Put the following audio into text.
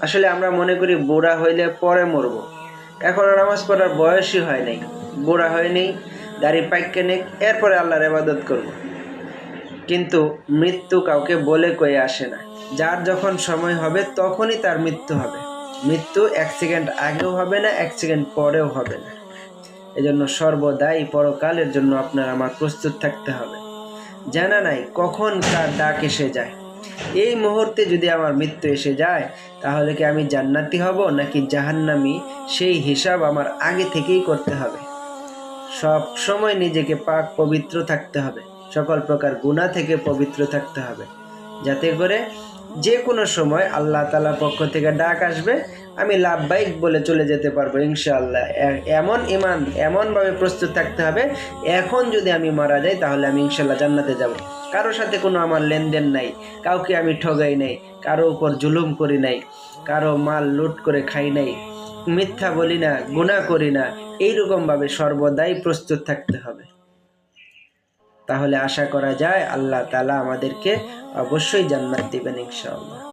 আসলে আমরা মনে করি বুড়া হইলে পরে মরব, এখনো নামাজ পড়ার বয়সই হয় নাই, বুড়া হয়নি, দাড়ি পাইকে নেই, এরপরে আল্লাহর ইবাদত করব। কিন্তু মৃত্যু কাউকে বলে কয়ে আসে না। যার যখন সময় হবে তখনই তার মৃত্যু হবে। মৃত্যু 1 সেকেন্ড আগেও হবে না, 1 সেকেন্ড পরেও হবে না। এজন্য সর্বদাই পরকালের জন্য আপনার আমার প্রস্তুত থাকতে হবে। জানা নাই কখন কার ডাক এসে যায়। এই মুহূর্তে যদি আমার মৃত্যু এসে যায়, তাহলে কি আমি জান্নাতি হব নাকি জাহান্নামী, সেই হিসাব আমার আগে থেকেই করতে হবে। সব সময় নিজেকে পাক পবিত্র থাকতে হবে, সকল প্রকার গুনাহ থেকে পবিত্র থাকতে হবে, যাতে করে যে কোনো সময় আল্লাহ তাআলার পক্ষ থেকে ডাক আসবে, আমি লাব্বাইক বলে চলে যেতে পারবো ইনশাআল্লাহ। এমন ঈমান, এমনভাবে প্রস্তুত থাকতে হবে, এখন যদি আমি মারা যাই তাহলে আমি ইনশাআল্লাহ জান্নাতে যাব। কারোর সাথে কোনো আমার লেনদেন নাই, কাউকে আমি ঠগাই নাই, কারো উপর জুলুম করি নাই, কারো মাল লুট করে খাই নাই, মিথ্যা বলি না, গুনাহ করি না। এইরকমভাবে সর্বদাই প্রস্তুত থাকতে হবে। তাহলে আশা করা যায় আল্লাহ তাআলা আমাদেরকে অবশ্যই জান্নাত দিবেন ইনশাআল্লাহ।